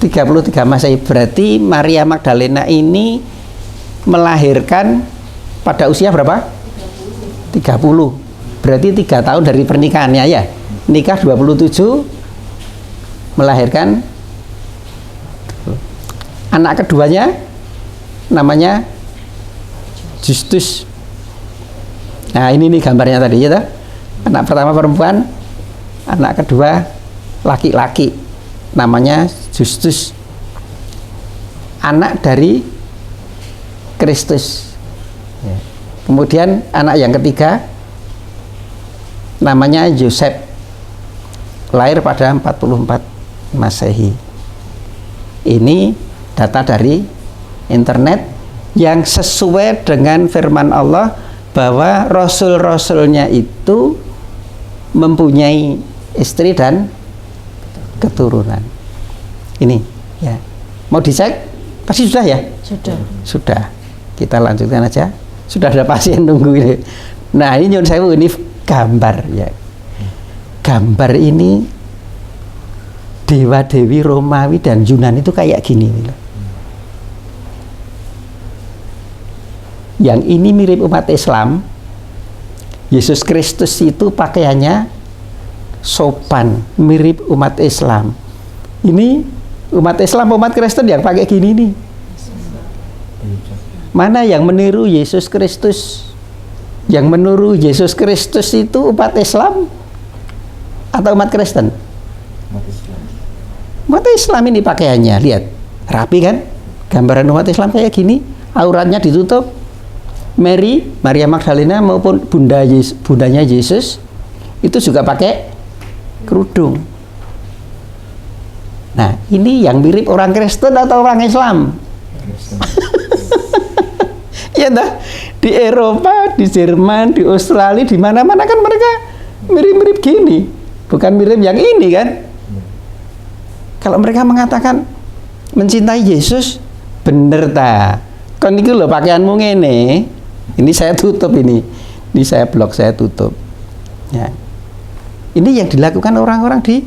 33 Masehi. Berarti Maria Magdalena ini melahirkan pada usia berapa? 30. Berarti 3 tahun dari pernikahannya ya. Nikah 27, melahirkan anak keduanya namanya Justus. Nah ini nih gambarnya tadi ya. Anak pertama perempuan, anak kedua laki-laki, namanya Justus, anak dari Kristus. Kemudian anak yang ketiga namanya Yosef, lahir pada 44 Masehi. Ini data dari internet yang sesuai dengan firman Allah bahwa rasul-rasulnya itu mempunyai istri dan keturunan. Ini ya. Mau dicek? Pasti sudah ya? Sudah. Kita lanjutkan aja. Sudah ada pasien nunggu ini. Nah, ini nyun sewu, ini gambar ya. Gambar ini dewa-dewi Romawi dan Yunani itu kayak gini loh. Yang ini mirip umat Islam. Yesus Kristus itu pakaiannya sopan, mirip umat Islam. Ini umat Islam, umat Kristen yang pakai gini nih. Mana yang meniru Yesus Kristus? Yang meniru Yesus Kristus itu umat Islam atau umat Kristen? Umat Islam ini pakaiannya, lihat, rapi kan? Gambaran umat Islam kayak gini, auratnya ditutup. Maria Magdalena maupun bundanya Yesus itu juga pakai kerudung. Nah, ini yang mirip orang Kristen atau orang Islam? Ya dah, di Eropa, di Jerman, di Australia, di mana-mana kan mereka mirip-mirip gini, bukan mirip yang ini kan? Kalau mereka mengatakan mencintai Yesus, bener ta? Kon iki lho pakaianmu ngene. Ini saya tutup ini saya blok, saya tutup. Ya. Ini yang dilakukan orang-orang di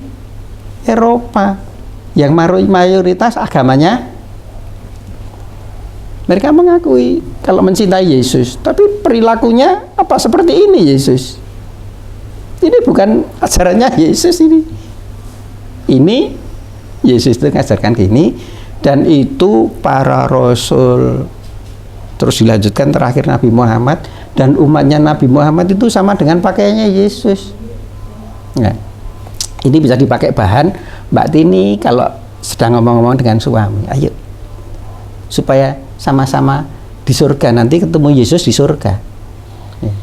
Eropa yang mayoritas agamanya mereka mengakui kalau mencintai Yesus, tapi perilakunya apa seperti ini Yesus? Ini bukan ajarannya Yesus ini. Ini Yesus itu mengajarkan gini, dan itu para rasul. Terus dilanjutkan terakhir Nabi Muhammad, dan umatnya Nabi Muhammad itu sama dengan pakaiannya Yesus. Nah, ini bisa dipakai bahan Mbak Tini kalau sedang ngomong-ngomong dengan suami. Ayo, supaya sama-sama di surga, nanti ketemu Yesus di surga. Ya.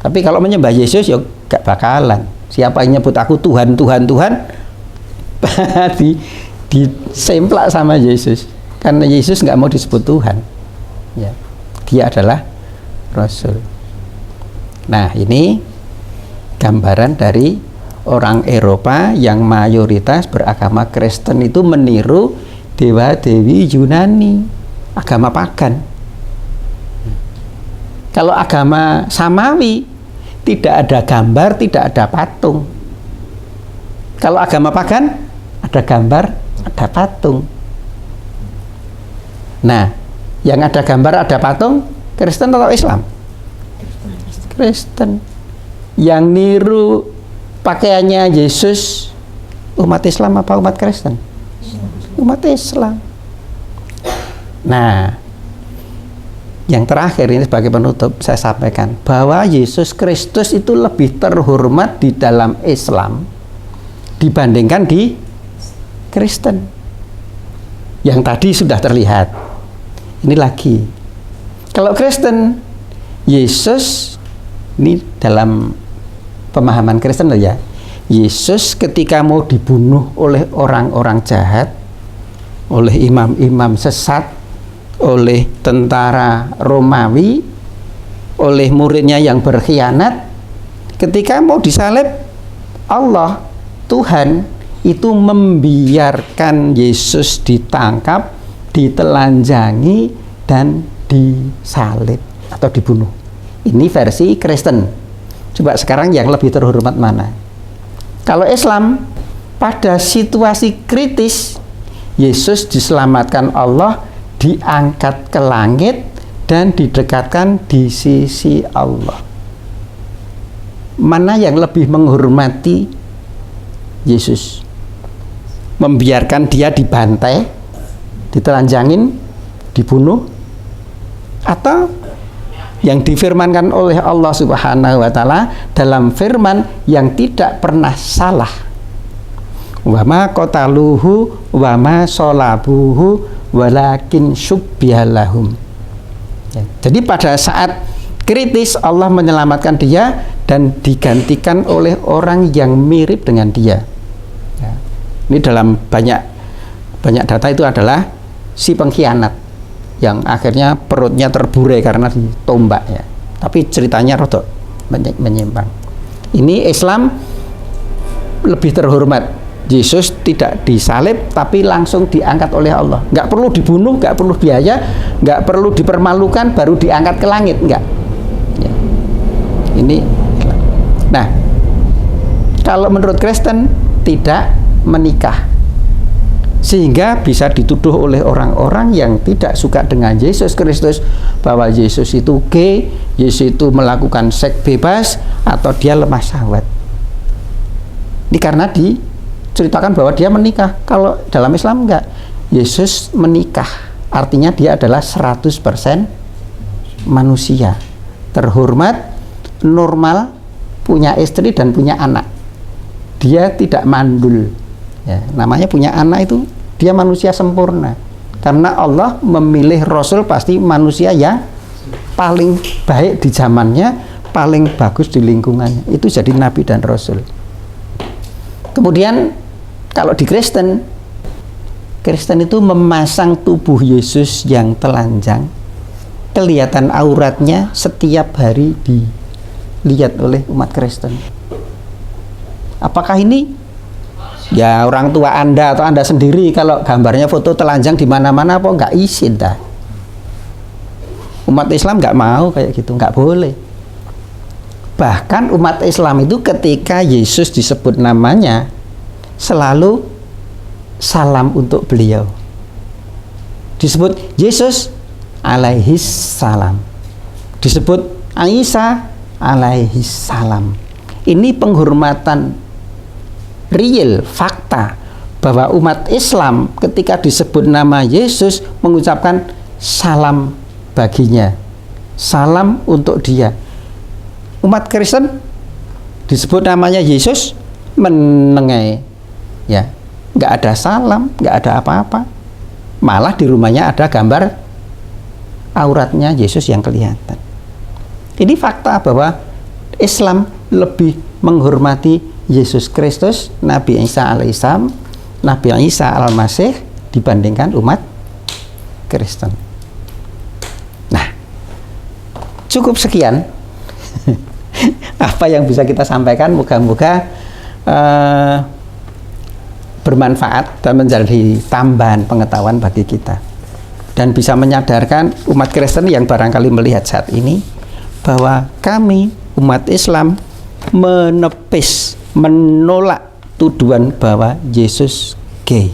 Tapi kalau menyembah Yesus ya gak bakalan. Siapa yang nyebut aku Tuhan, Tuhan, Tuhan, disemplak sama Yesus. Karena Yesus nggak mau disebut Tuhan. Ya. Dia adalah Rasul. Nah, ini gambaran dari orang Eropa yang mayoritas beragama Kristen itu meniru dewa-dewi Yunani, agama pagan. Kalau agama Samawi tidak ada gambar, tidak ada patung. Kalau agama pagan ada gambar, ada patung. Nah, yang ada gambar, ada patung, Kristen atau Islam? Kristen. Yang niru pakaiannya Yesus, umat Islam apa umat Kristen? Umat Islam. Nah, yang terakhir ini sebagai penutup saya sampaikan bahwa Yesus Kristus itu lebih terhormat di dalam Islam dibandingkan di Kristen. Yang tadi sudah terlihat. Ini lagi, kalau Kristen, Yesus ini dalam pemahaman Kristen loh ya, Yesus ketika mau dibunuh oleh orang-orang jahat, oleh imam-imam sesat, oleh tentara Romawi, oleh muridnya yang berkhianat, ketika mau disalib, Allah, Tuhan itu membiarkan Yesus ditangkap, ditelanjangi dan disalib atau dibunuh. Ini versi Kristen. Coba sekarang yang lebih terhormat mana? Kalau Islam, pada situasi kritis Yesus diselamatkan Allah, diangkat ke langit dan didekatkan di sisi Allah. Mana yang lebih menghormati Yesus? Membiarkan dia dibantai, ditelanjangin, dibunuh, atau yang difirmankan oleh Allah Subhanahu wa taala dalam firman yang tidak pernah salah. Wa ma qataluhu wa ma sholabuhu walakin syubbiha lahum. Ya, jadi pada saat kritis Allah menyelamatkan dia dan digantikan oleh orang yang mirip dengan dia. Ya. Ini dalam banyak data itu adalah si pengkhianat yang akhirnya perutnya terburai karena ditombak ya. Tapi ceritanya rodok menyimpang. Ini Islam lebih terhormat. Yesus tidak disalib tapi langsung diangkat oleh Allah. Nggak perlu dibunuh, nggak perlu biaya, nggak perlu dipermalukan baru diangkat ke langit, nggak. Ya. Ini. Nah, kalau menurut Kristen tidak menikah, sehingga bisa dituduh oleh orang-orang yang tidak suka dengan Yesus Kristus bahwa Yesus itu gay, Yesus itu melakukan seks bebas atau dia lemah syahwat. Ini karena diceritakan bahwa dia menikah. Kalau dalam Islam enggak. Yesus menikah, artinya dia adalah 100% manusia, terhormat, normal, punya istri dan punya anak. Dia tidak mandul. Ya, namanya punya anak itu dia manusia sempurna. Karena Allah memilih Rasul pasti manusia yang paling baik di zamannya, paling bagus di lingkungannya. Itu jadi Nabi dan Rasul. Kemudian kalau di Kristen itu memasang tubuh Yesus yang telanjang, kelihatan auratnya setiap hari dilihat oleh umat Kristen. Apakah ini ya orang tua Anda atau Anda sendiri kalau gambarnya foto telanjang di mana-mana apa nggak izin dah? Umat Islam nggak mau kayak gitu, nggak boleh. Bahkan umat Islam itu ketika Yesus disebut namanya selalu salam untuk beliau. Disebut Yesus alaihis salam, disebut Aisyah alaihis salam. Ini penghormatan real, fakta bahwa umat Islam ketika disebut nama Yesus mengucapkan salam baginya, salam untuk dia. Umat Kristen disebut namanya Yesus menengai, ya, nggak ada salam, nggak ada apa-apa, malah di rumahnya ada gambar auratnya Yesus yang kelihatan. Ini fakta bahwa Islam lebih menghormati Yesus Kristus, Nabi Isa alaihissalam, Nabi Isa al-Masih dibandingkan umat Kristen. Nah, cukup sekian apa yang bisa kita sampaikan. Moga-moga bermanfaat dan menjadi tambahan pengetahuan bagi kita dan bisa menyadarkan umat Kristen yang barangkali melihat saat ini bahwa kami umat Islam menolak tuduhan bahwa Yesus gay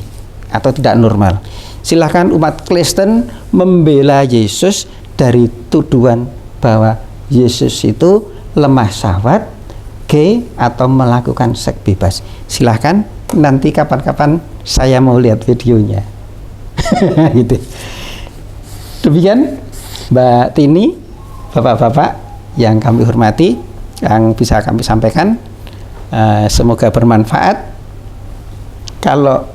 atau tidak normal. Silahkan umat Kristen membela Yesus dari tuduhan bahwa Yesus itu lemah syahwat, gay atau melakukan seks bebas. Silahkan, nanti kapan-kapan saya mau lihat videonya. Gitu. Demikian Mbak Tini, Bapak-bapak yang kami hormati, yang bisa kami sampaikan. Semoga bermanfaat. Kalau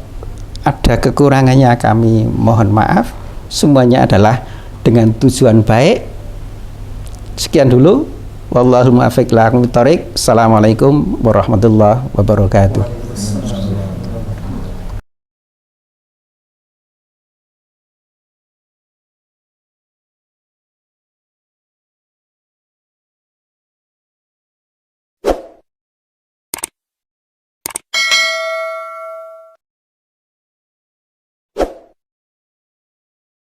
ada kekurangannya kami mohon maaf. Semuanya adalah dengan tujuan baik. Sekian dulu. Wallahul muwaffiq ila aqwamit thoriq. Assalamualaikum warahmatullahi wabarakatuh.